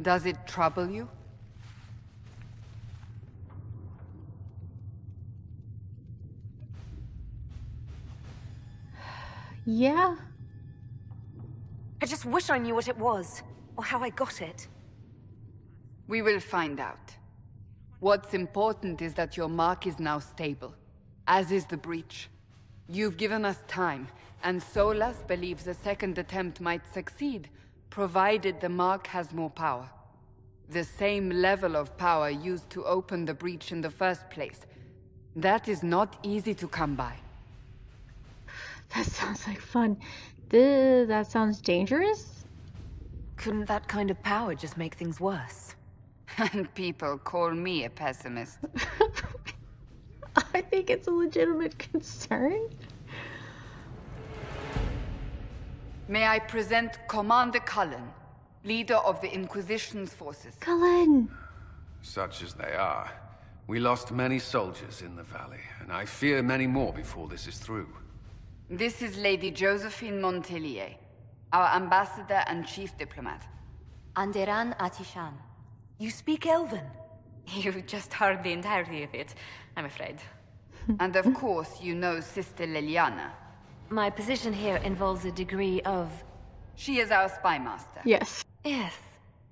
Does it trouble you? Yeah. I just wish I knew what it was, or how I got it. We will find out. What's important is that your mark is now stable, as is the breach. You've given us time, and Solas believes a second attempt might succeed, provided the mark has more power. The same level of power used to open the breach in the first place. That is not easy to come by. That sounds like fun. That sounds dangerous? Couldn't that kind of power just make things worse? And people call me a pessimist. I think it's a legitimate concern. May I present Commander Cullen, leader of the Inquisition's forces. Cullen! Such as they are. We lost many soldiers in the valley, and I fear many more before this is through. This is Lady Josephine Montelier, our ambassador and chief diplomat. Anderan Atishan. You speak Elven? You just heard the entirety of it, I'm afraid. And of course, you know Sister Liliana. My position here involves a degree of... She is our spy master. Yes. Yes,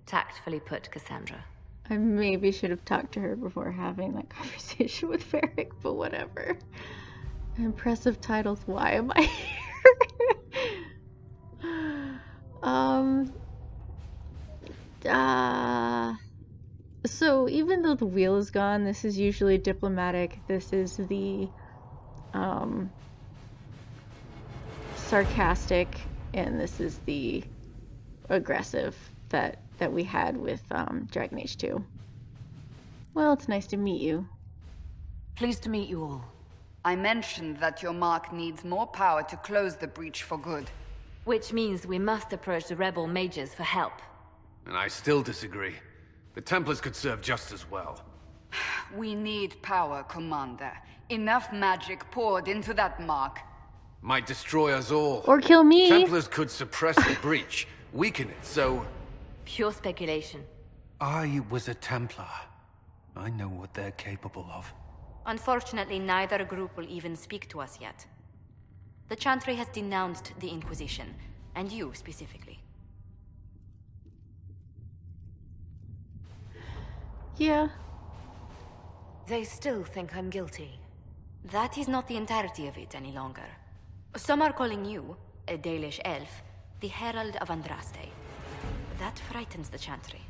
tactfully put, Cassandra. I maybe should have talked to her before having that conversation with Varric, but whatever. Impressive titles, why am I here? So even though the wheel is gone, this is usually diplomatic. This is the sarcastic, and this is the aggressive that we had with Dragon Age 2. Well, it's nice to meet you. Pleased to meet you all. I mentioned that your mark needs more power to close the breach for good. Which means we must approach the rebel mages for help. And I still disagree. The Templars could serve just as well. We need power, Commander. Enough magic poured into that mark. Might destroy us all. Or kill me. Templars could suppress the breach, weaken it, so... Pure speculation. I was a Templar. I know what they're capable of. Unfortunately, neither group will even speak to us yet. The Chantry has denounced the Inquisition, and you specifically. Yeah. They still think I'm guilty. That is not the entirety of it any longer. Some are calling you, a Dalish elf, the Herald of Andraste. That frightens the Chantry.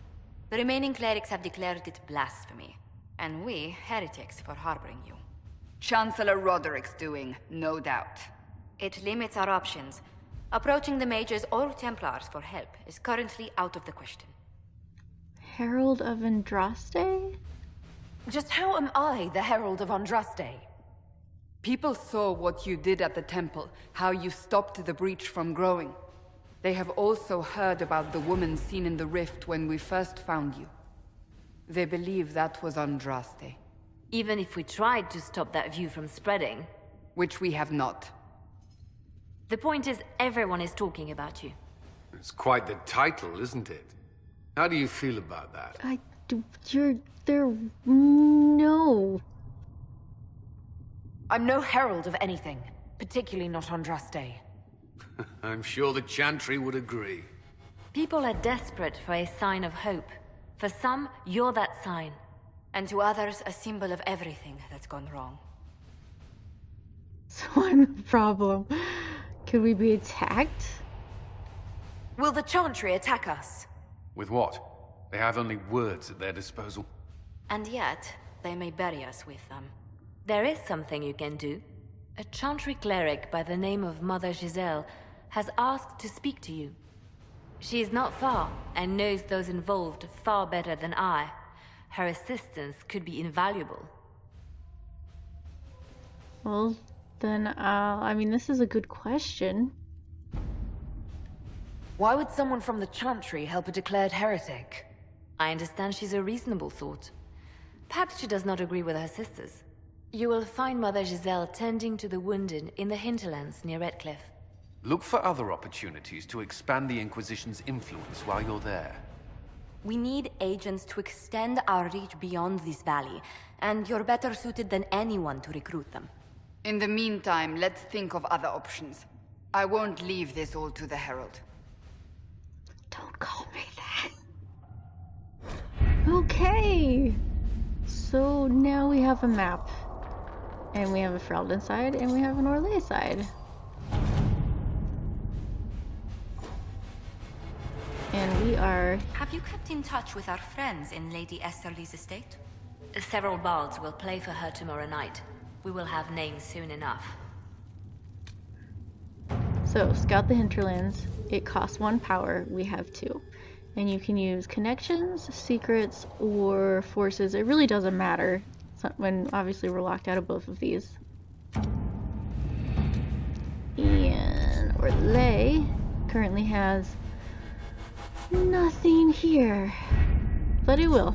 The remaining clerics have declared it blasphemy, and we, heretics, for harboring you. Chancellor Roderick's doing, no doubt. It limits our options. Approaching the mages or Templars for help is currently out of the question. Herald of Andraste? Just how am I the Herald of Andraste? People saw what you did at the temple, how you stopped the breach from growing. They have also heard about the woman seen in the rift when we first found you. They believe that was Andraste. Even if we tried to stop that view from spreading... Which we have not. The point is, everyone is talking about you. It's quite the title, isn't it? How do you feel about that? No. I'm no herald of anything, particularly not Andraste. I'm sure the Chantry would agree. People are desperate for a sign of hope. For some, you're that sign. And to others, a symbol of everything that's gone wrong. So I'm the problem. Could we be attacked? Will the Chantry attack us? With what? They have only words at their disposal. And yet, they may bury us with them. There is something you can do. A Chantry cleric by the name of Mother Giselle has asked to speak to you. She is not far, and knows those involved far better than I. Her assistance could be invaluable. Well, then, I mean, this is a good question. Why would someone from the Chantry help a declared heretic? I understand she's a reasonable sort. Perhaps she does not agree with her sisters. You will find Mother Giselle tending to the wounded in the Hinterlands near Redcliffe. Look for other opportunities to expand the Inquisition's influence while you're there. We need agents to extend our reach beyond this valley, and you're better suited than anyone to recruit them. In the meantime, let's think of other options. I won't leave this all to the Herald. Don't call me that. Okay. So now we have a map. And we have a Ferelden side, and we have an Orlais side. And we are... Have you kept in touch with our friends in Lady Esterly's estate? Several bards will play for her tomorrow night. We will have names soon enough. So, scout the Hinterlands. It costs 1 power. We have 2. And you can use connections, secrets, or forces. It really doesn't matter when obviously we're locked out of both of these. And Orlais currently has nothing here, but it will.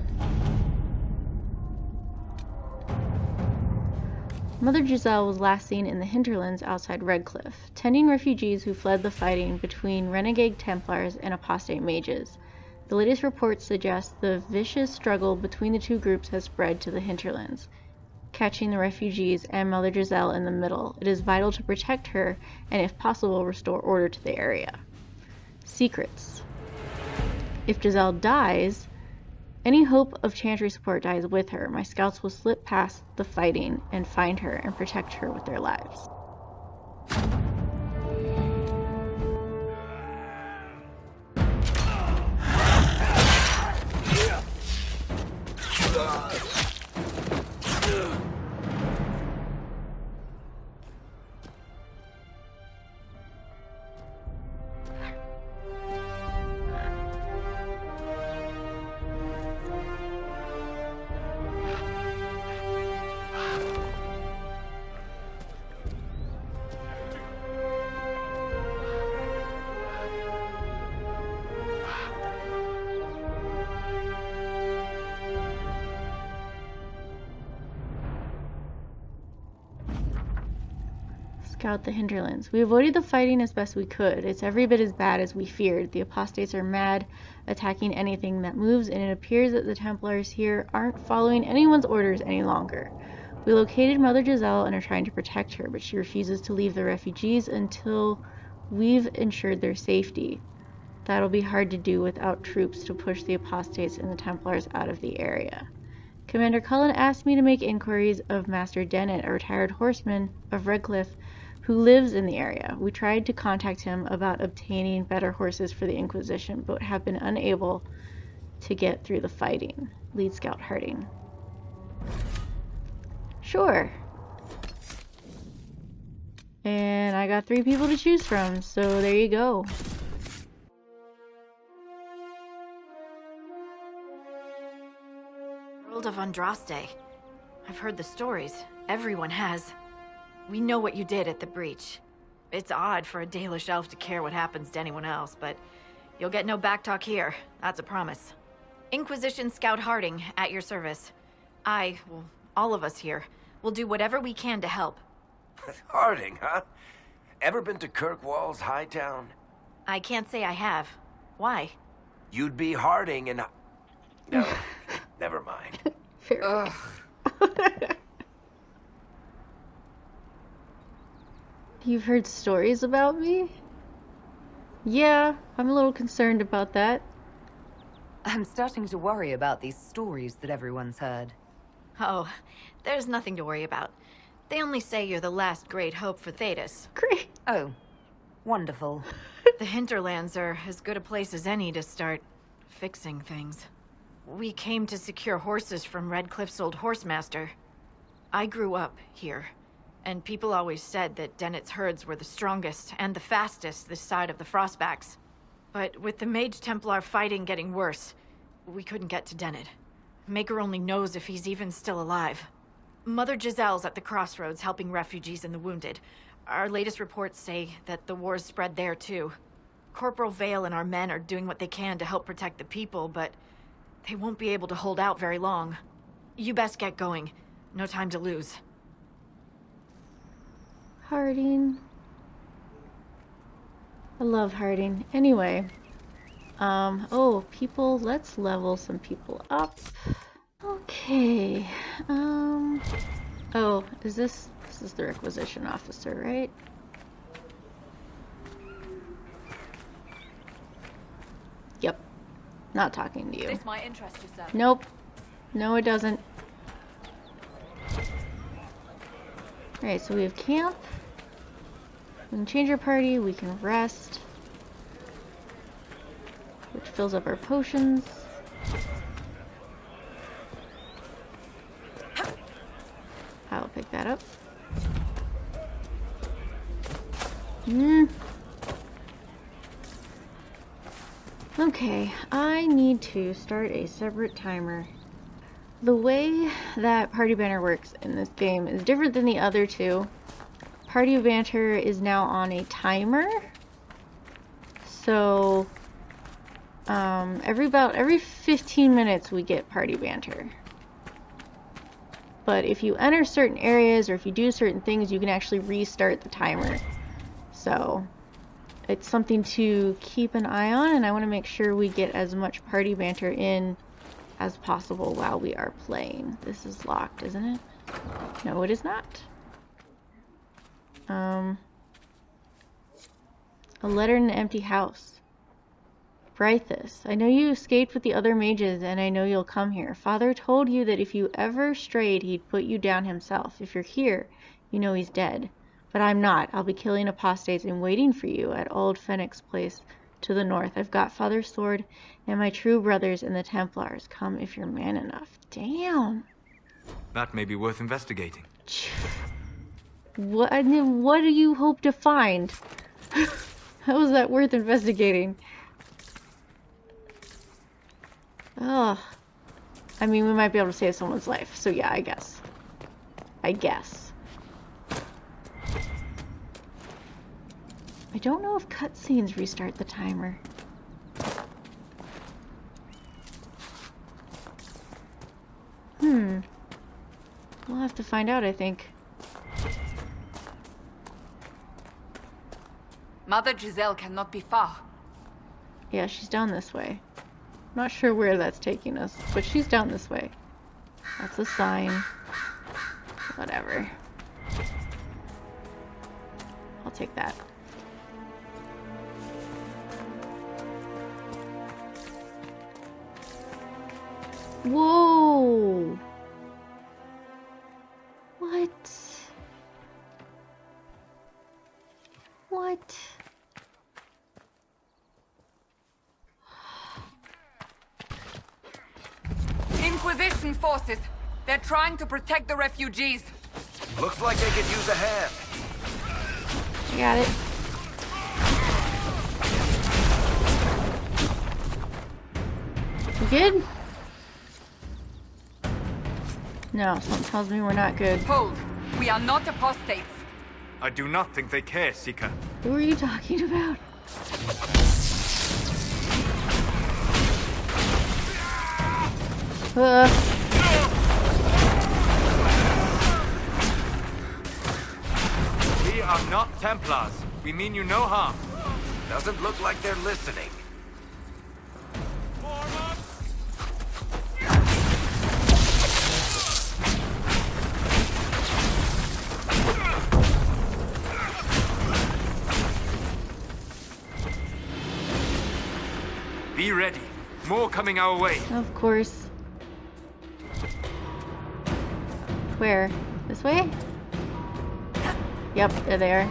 Mother Giselle was last seen in the Hinterlands outside Redcliffe, tending refugees who fled the fighting between renegade Templars and apostate mages. The latest reports suggest the vicious struggle between the two groups has spread to the Hinterlands, catching the refugees and Mother Giselle in the middle. It is vital to protect her and, if possible, restore order to the area. Secrets. If Giselle dies, any hope of Chantry support dies with her. My scouts will slip past the fighting and find her and protect her with their lives. Scout the Hinterlands. We avoided the fighting as best we could. It's every bit as bad as we feared. The apostates are mad, attacking anything that moves, and it appears that the Templars here aren't following anyone's orders any longer. We located Mother Giselle and are trying to protect her, but she refuses to leave the refugees until we've ensured their safety. That'll be hard to do without troops to push the apostates and the Templars out of the area. Commander Cullen asked me to make inquiries of Master Dennett, a retired horseman of Redcliffe, who lives in the area. We tried to contact him about obtaining better horses for the Inquisition, but have been unable to get through the fighting. Lead Scout Harding. Sure. And I got 3 people to choose from, so there you go. Herald of Andraste. I've heard the stories. Everyone has. We know what you did at the breach. It's odd for a Dalish elf to care what happens to anyone else, but you'll get no backtalk here. That's a promise. Inquisition Scout Harding, at your service. Well, all of us here, will do whatever we can to help. Harding, huh? Ever been to Kirkwall's Hightown? I can't say I have. Why? You'd be Harding and... No, never mind. Fair. You've heard stories about me? Yeah, I'm a little concerned about that. I'm starting to worry about these stories that everyone's heard. Oh, there's nothing to worry about. They only say you're the last great hope for Thedas. Great. Oh, wonderful. The Hinterlands are as good a place as any to start fixing things. We came to secure horses from Redcliffe's old horsemaster. I grew up here, and people always said that Dennett's herds were the strongest and the fastest this side of the Frostbacks. But with the Mage Templar fighting getting worse, we couldn't get to Dennett. Maker only knows if he's even still alive. Mother Giselle's at the crossroads helping refugees and the wounded. Our latest reports say that the war's spread there too. Corporal Vale and our men are doing what they can to help protect the people, but they won't be able to hold out very long. You best get going. No time to lose. Harding. I love Harding. Anyway, Oh, people, let's level some people up. Okay, oh, this is the requisition officer, right? Yep, not talking to you. This might interest you, sir. Nope, no it doesn't. Alright, so we have camp. We can change our party, we can rest. Which fills up our potions. I'll pick that up. Okay, I need to start a separate timer. The way that party banner works in this game is different than the other two. Party banter is now on a timer. So every 15 minutes we get party banter. But if you enter certain areas or if you do certain things, you can actually restart the timer. So it's something to keep an eye on, and I want to make sure we get as much party banter in as possible while we are playing. This is locked, isn't it? No, it is not. A letter in an empty house. Brythus, I know you escaped with the other mages, and I know you'll come here. Father told you that if you ever strayed, he'd put you down himself. If you're here, you know he's dead. But I'm not. I'll be killing apostates and waiting for you at Old Fenix's place to the north. I've got Father's sword and my true brothers and the Templars. Come if you're man enough. Damn. That may be worth investigating. What do you hope to find? How is that worth investigating? Ugh. I mean, we might be able to save someone's life, so yeah, I guess. I don't know if cutscenes restart the timer. We'll have to find out, I think. Mother Giselle cannot be far. Yeah, she's down this way. Not sure where that's taking us, but she's down this way. That's a sign. Whatever. I'll take that. Whoa! What? What? Inquisition forces! They're trying to protect the refugees! Looks like they could use a hand. I got it. We good? No, something tells me we're not good. Hold! We are not apostates! I do not think they care, Seeker. Who are you talking about? We are not Templars. We mean you no harm. Doesn't look like they're listening. Be ready. More coming our way. Of course. Where? This way? Yep, they're there.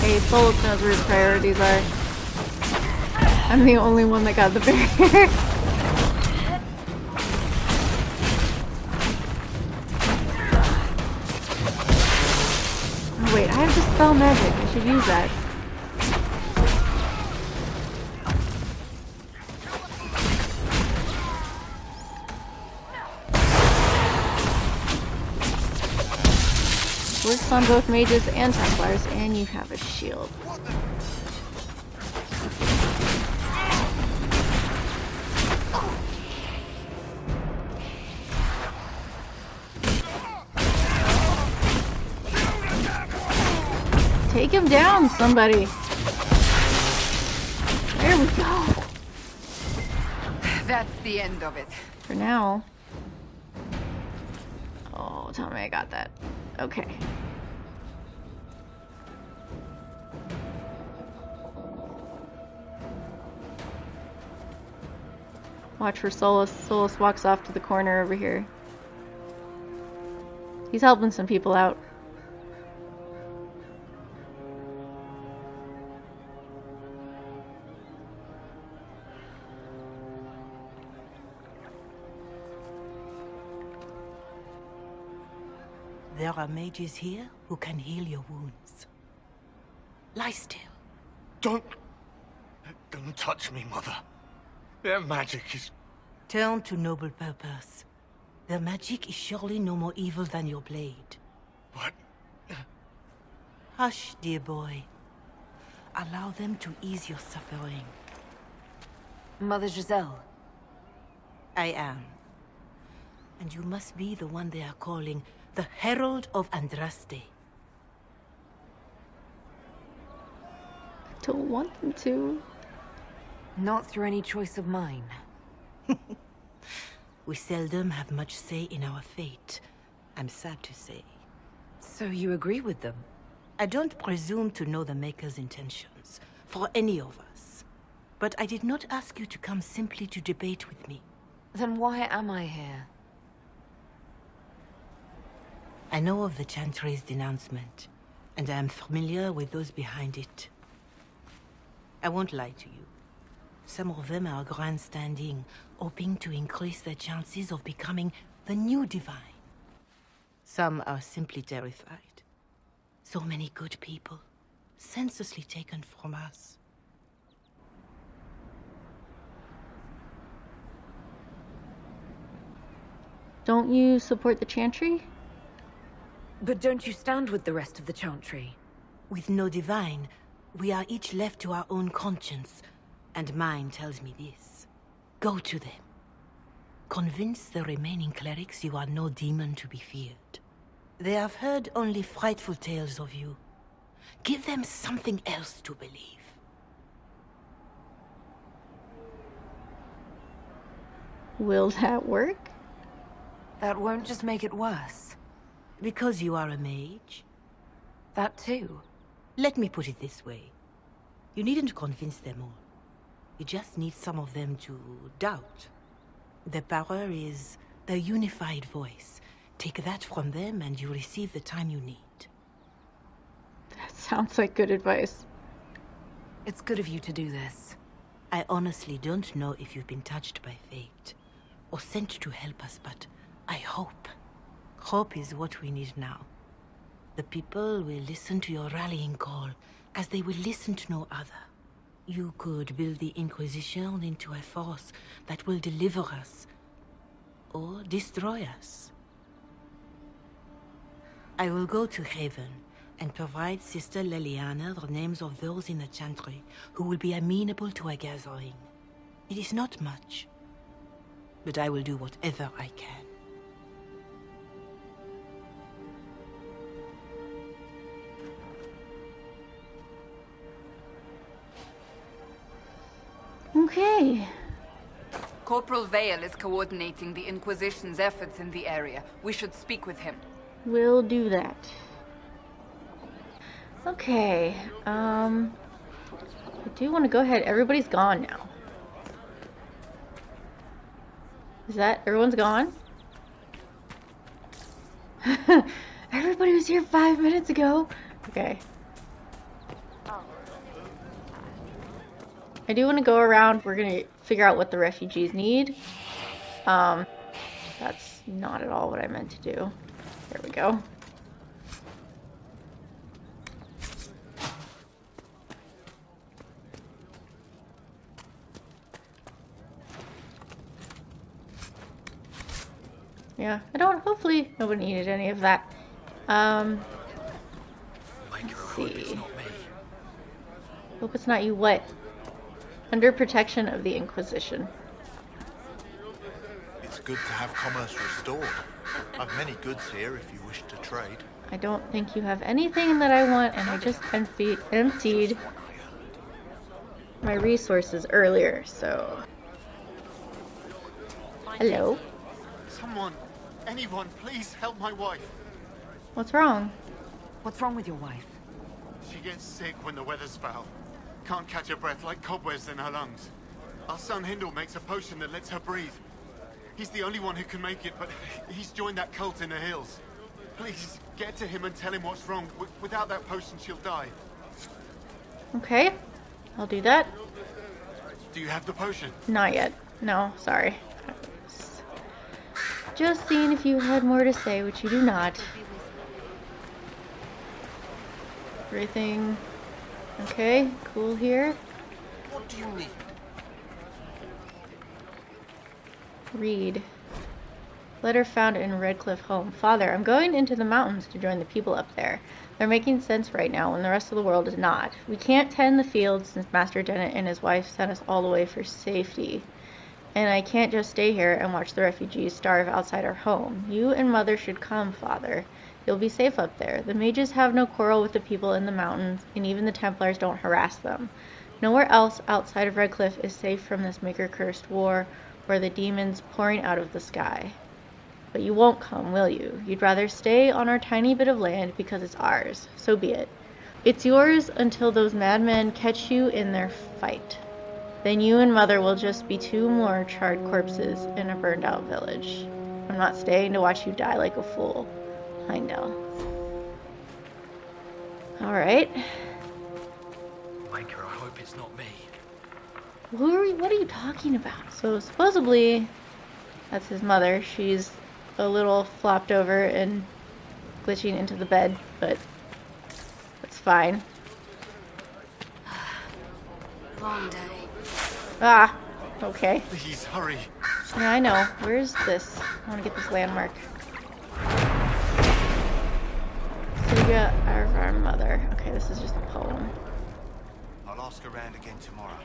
Hey, Solas knows where his priorities are. I'm the only one that got the barrier. Oh wait, I have Dispel Magic. I should use that. Works on both mages and Templars, and you have a shield. Take him down, somebody! we go. That's the end of it. For now. Oh, tell me I got that. Okay. Watch for Solas. Solas walks off to the corner over here. He's helping some people out. There are mages here who can heal your wounds. Lie still. Don't touch me, Mother. Their magic is... Turn to noble purpose. Their magic is surely no more evil than your blade. What? Hush, dear boy. Allow them to ease your suffering. Mother Giselle. I am. And you must be the one they are calling the Herald of Andraste. Don't want them to. Not through any choice of mine. We seldom have much say in our fate, I'm sad to say. So you agree with them? I don't presume to know the Maker's intentions, for any of us. But I did not ask you to come simply to debate with me. Then why am I here? I know of the Chantry's denouncement, and I am familiar with those behind it. I won't lie to you. Some of them are grandstanding, hoping to increase their chances of becoming the new divine. Some are simply terrified. So many good people, senselessly taken from us. Don't you support the Chantry? But don't you stand with the rest of the Chantry? With no divine, we are each left to our own conscience, and mine tells me this. Go to them. Convince the remaining clerics you are no demon to be feared. They have heard only frightful tales of you. Give them something else to believe. Will that work? That won't just make it worse. Because you are a mage? That too. Let me put it this way. You needn't convince them all. You just need some of them to doubt. The power is the unified voice. Take that from them and you receive the time you need. That sounds like good advice. It's good of you to do this. I honestly don't know if you've been touched by fate, or sent to help us, but I hope. Hope is what we need now. The people will listen to your rallying call, as they will listen to no other. You could build the Inquisition into a force that will deliver us, or destroy us. I will go to Haven, and provide Sister Leliana the names of those in the Chantry who will be amenable to a gathering. It is not much, but I will do whatever I can. Okay. Corporal Vale is coordinating the Inquisition's efforts in the area. We should speak with him. We'll do that. Okay. I do want to go ahead. Everybody's gone now. Is that everyone's gone? Everybody was here 5 minutes ago. Okay. I do want to go around. We're going to figure out what the refugees need. That's not at all what I meant to do. There we go. Yeah, hopefully nobody needed any of that. Let's see. Hope it's not you. What? Under protection of the Inquisition. It's good to have commerce restored. I've many goods here if you wish to trade. I don't think you have anything that I want, and I just emptied. my resources earlier, so... Hello? Someone, anyone, please help my wife. What's wrong? What's wrong with your wife? She gets sick when the weather's foul. Can't catch her breath like cobwebs in her lungs. Our son Hindle makes a potion that lets her breathe. He's the only one who can make it, but he's joined that cult in the hills. Please, get to him and tell him what's wrong. Without that potion, she'll die. Okay, I'll do that. Do you have the potion? Not yet. No, sorry. Just seeing if you had more to say, which you do not. Everything okay? Cool here? What do you need? Read. Letter found in Redcliffe home. Father, I'm going into the mountains to join the people up there. They're making sense right now when the rest of the world is not. We can't tend the fields since Master Dennett and his wife sent us all away for safety. And I can't just stay here and watch the refugees starve outside our home. You and Mother should come, Father. You'll be safe up there. The mages have no quarrel with the people in the mountains, and even the Templars don't harass them. Nowhere else outside of Redcliffe is safe from this maker-cursed war or the demons pouring out of the sky. But you won't come, will you? You'd rather stay on our tiny bit of land because it's ours. So be it. It's yours until those madmen catch you in their fight. Then you and Mother will just be two more charred corpses in a burned-out village. I'm not staying to watch you die like a fool. Heindel. Alright. Maker, I hope it's not me. What are you talking about? So supposedly, that's his mother. She's a little flopped over and glitching into the bed, but it's fine. Long day. Ah, okay. Please, hurry. Yeah, I know. Where's this? I want to get this landmark. Saga of our mother. Okay, this is just a poem. I'll ask around again tomorrow.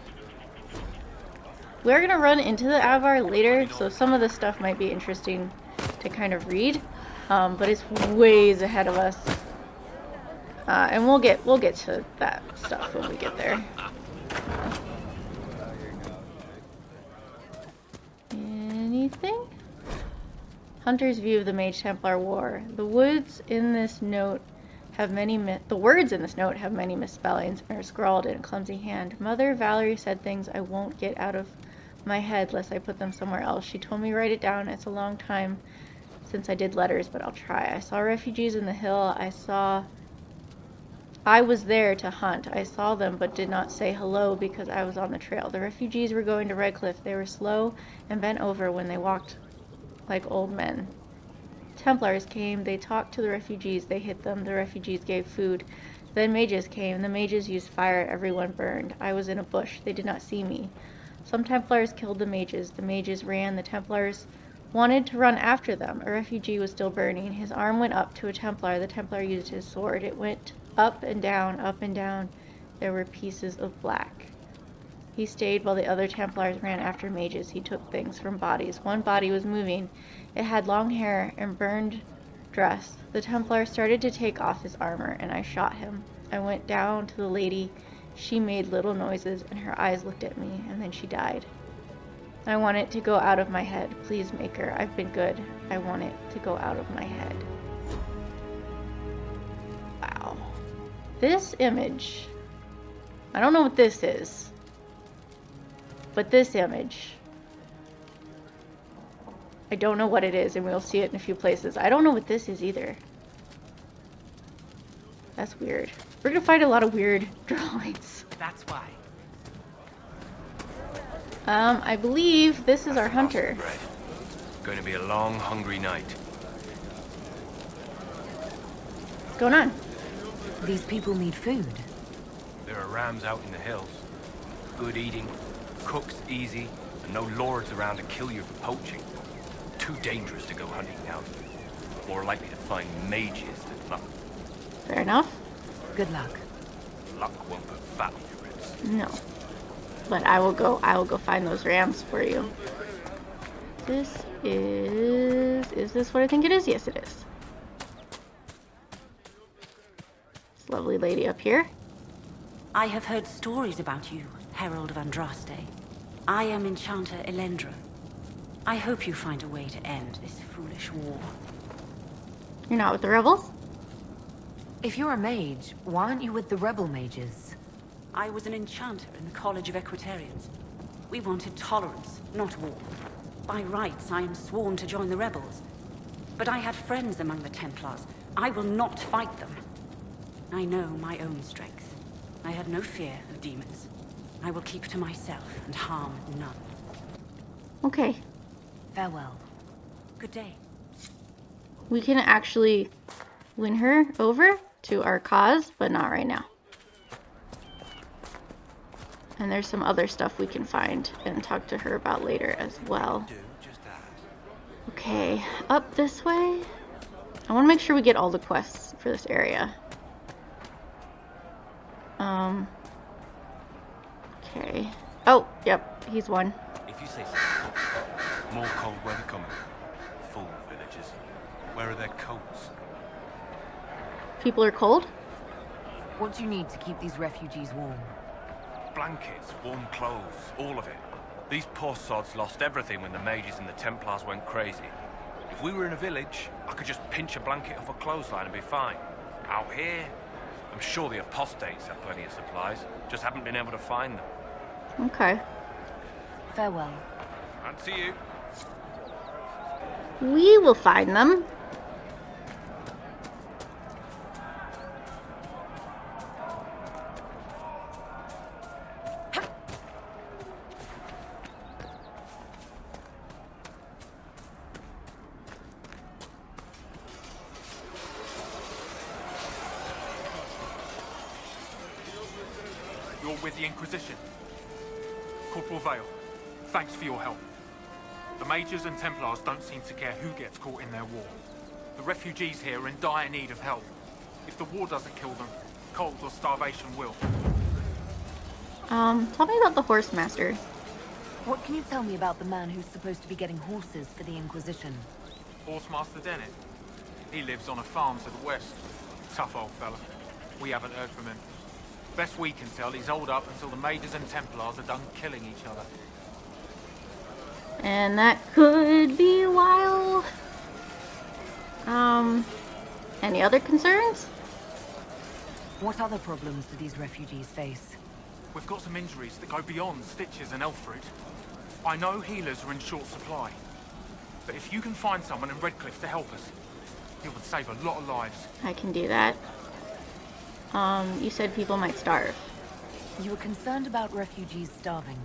We're gonna run into the Avar later, so some of this stuff might be interesting to kind of read, but it's ways ahead of us, and we'll get to that stuff when we get there. Anything? Hunter's view of the Mage Templar War. The words in this note have many misspellings and are scrawled in a clumsy hand. Mother Valerie said things I won't get out of my head lest I put them somewhere else. She told me to write it down. It's a long time since I did letters, but I'll try. I saw refugees in the hill. I was there to hunt. I saw them but did not say hello because I was on the trail. The refugees were going to Redcliffe. They were slow and bent over when they walked like old men. Templars came. They talked to the refugees. They hit them. The refugees gave food. Then mages came. The mages used fire. Everyone burned. I was in a bush. They did not see me. Some Templars killed the mages. The mages ran. The Templars wanted to run after them. A refugee was still burning. His arm went up to a Templar. The Templar used his sword. It went up and down, up and down. There were pieces of black. He stayed while the other Templars ran after mages. He took things from bodies. One body was moving. It had long hair and burned dress. The Templar started to take off his armor, and I shot him. I went down to the lady. She made little noises, and her eyes looked at me, and then she died. I want it to go out of my head. Please, Maker. I've been good. I want it to go out of my head. Wow. This image. I don't know what this is. But this image. I don't know what it is, and we'll see it in a few places. I don't know what this is either. That's weird. We're gonna find a lot of weird drawings. That's why. I believe this is our hunter. Going to be a long, hungry night. What's going on? These people need food. There are rams out in the hills. Good eating, cooks easy, and no lords around to kill you for poaching. Too dangerous to go hunting now. More likely to find mages than luck. Fair enough. Good luck. Luck won't put fat on your ribs. No. But I will go find those rams for you. Is this what I think it is? Yes, it is. This lovely lady up here. I have heard stories about you Herald of Andraste. I am Enchanter Elendra. I hope you find a way to end this foolish war. You're not with the rebels? If you're a mage, why aren't you with the rebel mages? I was an enchanter in the College of Equitarians. We wanted tolerance, not war. By rights, I am sworn to join the rebels. But I had friends among the Templars. I will not fight them. I know my own strength. I had no fear of demons. I will keep to myself and harm none. Okay. Farewell. Good day. We can actually win her over to our cause, but not right now. And there's some other stuff we can find and talk to her about later as well. Okay, up this way. I want to make sure we get all the quests for this area. Okay. Oh, yep, he's one. If you say so. More cold weather coming. Fool villagers. Where are their coats? People are cold? What do you need to keep these refugees warm? Blankets, warm clothes, all of it. These poor sods lost everything when the mages and the Templars went crazy. If we were in a village, I could just pinch a blanket off a clothesline and be fine. Out here, I'm sure the apostates have plenty of supplies, just haven't been able to find them. Okay. Farewell. And see you. We will find them. You're with the Inquisition. Corporal Vale, thanks for your help. The mages and Templars don't seem to care who gets caught in their war. The refugees here are in dire need of help. If the war doesn't kill them, cold or starvation will. Tell me about the Horsemaster. What can you tell me about the man who's supposed to be getting horses for the Inquisition? Horsemaster Dennett. He lives on a farm to the west. Tough old fella. We haven't heard from him. Best we can tell, he's holed up until the mages and Templars are done killing each other. And that could be a while. Any other concerns? What other problems do these refugees face? We've got some injuries that go beyond stitches and elf fruit. I know healers are in short supply. But if you can find someone in Redcliffe to help us, it would save a lot of lives. I can do that. You said people might starve. You were concerned about refugees starving?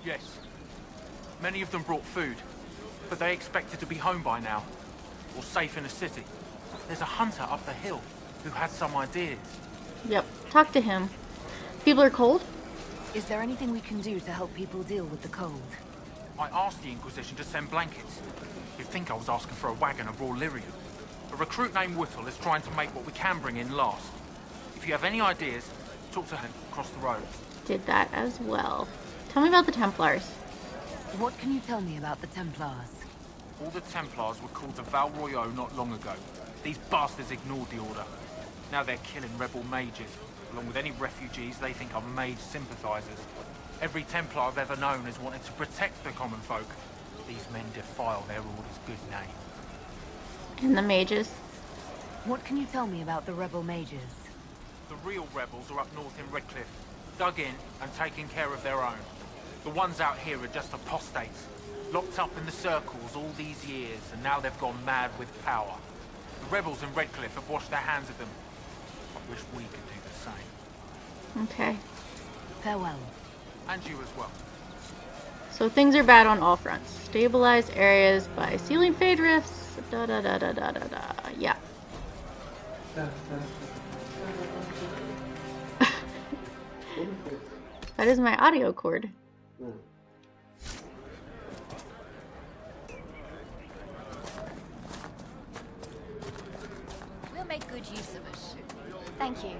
Yes. Many of them brought food, but they expected to be home by now, or safe in a city. There's a hunter up the hill who had some ideas. Yep, talk to him. People are cold? Is there anything we can do to help people deal with the cold? I asked the Inquisition to send blankets. You'd think I was asking for a wagon of raw lyrium. A recruit named Whittle is trying to make what we can bring in last. If you have any ideas, talk to him across the road. Did that as well. Tell me about the Templars. What can you tell me about the Templars? All the Templars were called the Val Royaux not long ago. These bastards ignored the order. Now they're killing rebel mages, along with any refugees they think are mage sympathizers. Every Templar I've ever known has wanted to protect the common folk. These men defile their order's good name. And the mages? What can you tell me about the rebel mages? The real rebels are up north in Redcliffe, dug in and taking care of their own. The ones out here are just apostates, locked up in the circles all these years, and now they've gone mad with power. The rebels in Redcliffe have washed their hands of them. I wish we could do the same. Okay. Farewell. And you as well. So things are bad on all fronts. Stabilize areas by sealing fade rifts. Da da da da da da da. Yeah. That is my audio cord. We'll make good use of it. Thank you.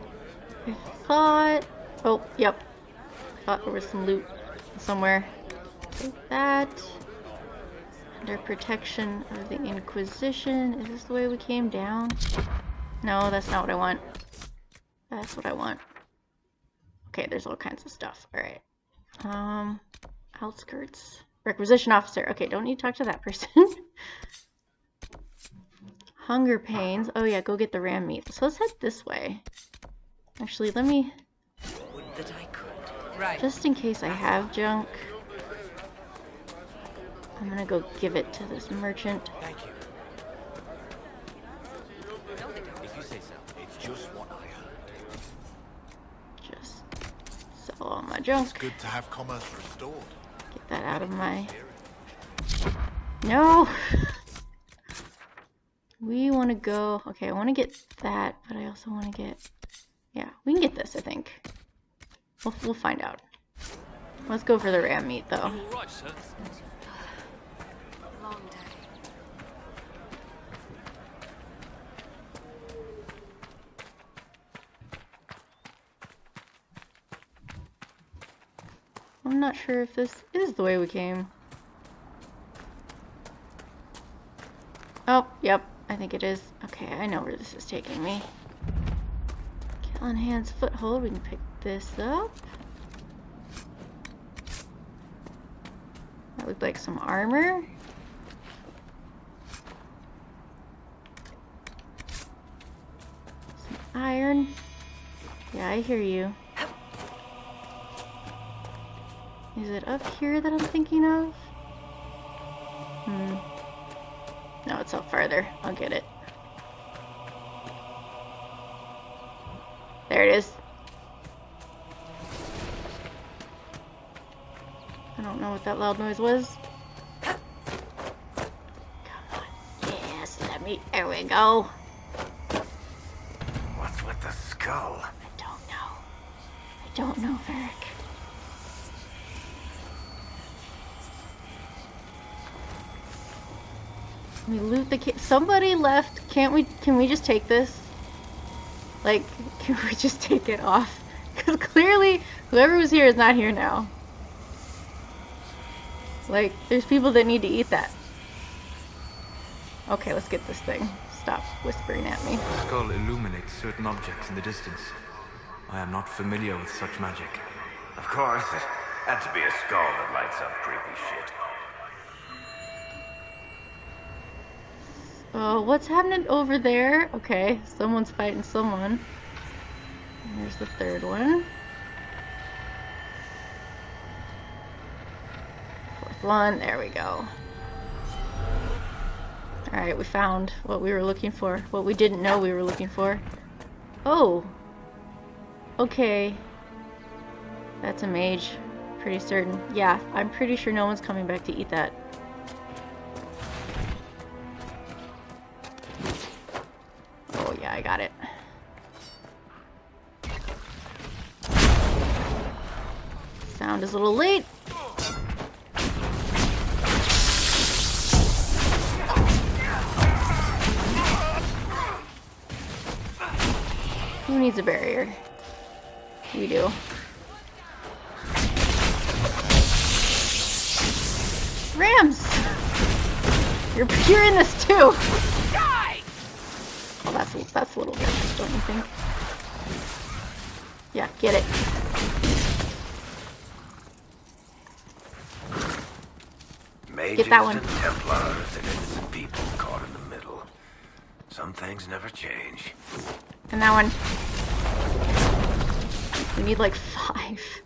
I thought... Oh, yep. Thought there was some loot somewhere. Take that. Under protection of the Inquisition. Is this the way we came down? No, that's not what I want. That's what I want. Okay, there's all kinds of stuff. Alright. Outskirts. Requisition officer. Okay, don't need to talk to that person. Hunger pains. Oh yeah, go get the ram meat. So let's head this way. Actually, let me... That I could. Right. Just in case I have junk. I'm gonna go give it to this merchant. Thank you. If you say so. It's just what I heard. Just sell all my junk. It's good to have commerce restored. Get that out of my... No! We want to go... Okay, I want to get that, but I also want to get... Yeah, we can get this, I think. We'll find out. Let's go for the ram meat, though. All right, sir. Long day. I'm not sure if this is the way we came. Oh, yep, I think it is. Okay, I know where this is taking me. Callahan's foothold, we can pick this up. That looked like some armor. Some iron. Yeah, I hear you. Is it up here that I'm thinking of? No, it's up farther. I'll get it. There it is. I don't know what that loud noise was. Come on. Yes, let me... There we go. What's with the skull? I don't know, Varric. We loot the somebody left. Can we just take this? Like, can we just take it off? Because clearly, whoever was here is not here now. Like, there's people that need to eat that. Okay, let's get this thing. Stop whispering at me. The skull illuminates certain objects in the distance. I am not familiar with such magic. Of course, it had to be a skull that lights up creepy shit. Oh, what's happening over there? Okay, someone's fighting someone. And there's the third one. Fourth one, there we go. Alright, we found what we were looking for. What we didn't know we were looking for. Oh! Okay. That's a mage. Pretty certain. Yeah, I'm pretty sure no one's coming back to eat that. Oh yeah, I got it. Sound is a little late. Who needs a barrier? We do. Rams! You're in this too! Oh, that's a little rich, don't you think? Yeah, get it. Mages Get that one. and Templars and innocent people caught in the middle. Some things never change. And that one. We need like 5.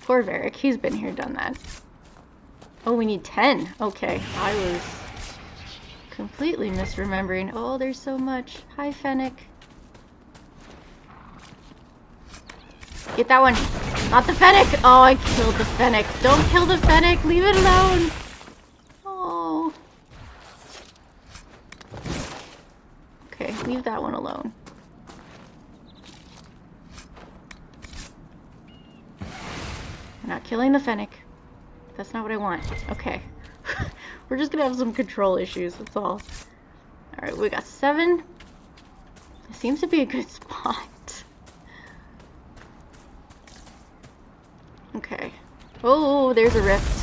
Poor Varric, he's been here, done that. Oh, we need 10. Okay, I was completely misremembering. Oh, there's so much. Hi, Fennec. Get that one. Not the Fennec. Oh, I killed the Fennec. Don't kill the Fennec. Leave it alone. Oh. Okay, leave that one alone. We're not killing the Fennec. That's not what I want. Okay. We're just gonna have some control issues, that's all. Alright, we got 7. It seems to be a good spot. Okay. Oh, there's a rift.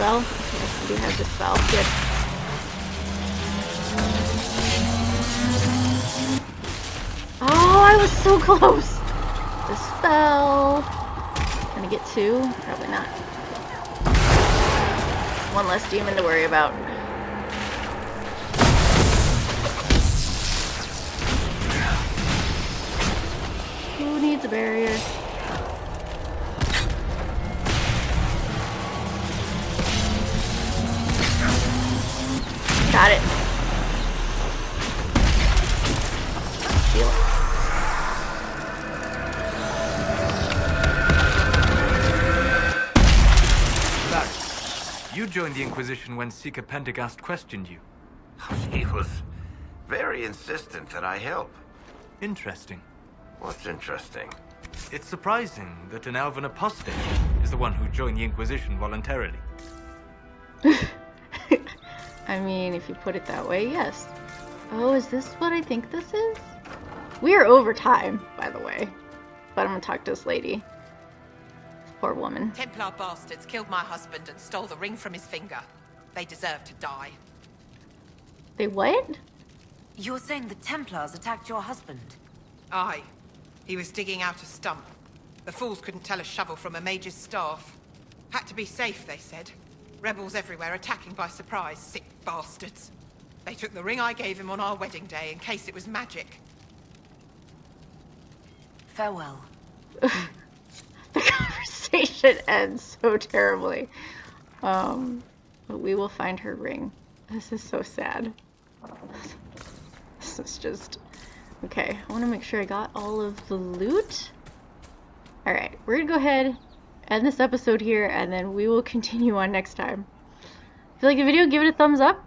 spell? Yes, we do have the spell. Good. Oh, I was so close! Dispel. Gonna get 2? Probably not. One less demon to worry about. Who needs a barrier? Got it. Feel it. You joined the Inquisition when Seeker Pendergast questioned you. He was very insistent that I help. Interesting. What's interesting? It's surprising that an elven apostate is the one who joined the Inquisition voluntarily. I mean, if you put it that way, yes. Oh, is this what I think this is? We are over time, by the way. But I'm gonna talk to this lady. This poor woman. Templar bastards killed my husband and stole the ring from his finger. They deserve to die. They what? You're saying the Templars attacked your husband? Aye. He was digging out a stump. The fools couldn't tell a shovel from a mage's staff. Had to be safe, they said. Rebels everywhere attacking by surprise, sick bastards. They took the ring I gave him on our wedding day in case it was magic. Farewell. The conversation ends so terribly. But we will find her ring. This is so sad. This is just... Okay, I want to make sure I got all of the loot. Alright, we're gonna go ahead, end this episode here, and then we will continue on next time. If you like the video, give it a thumbs up.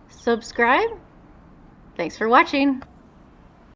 Subscribe. Thanks for watching.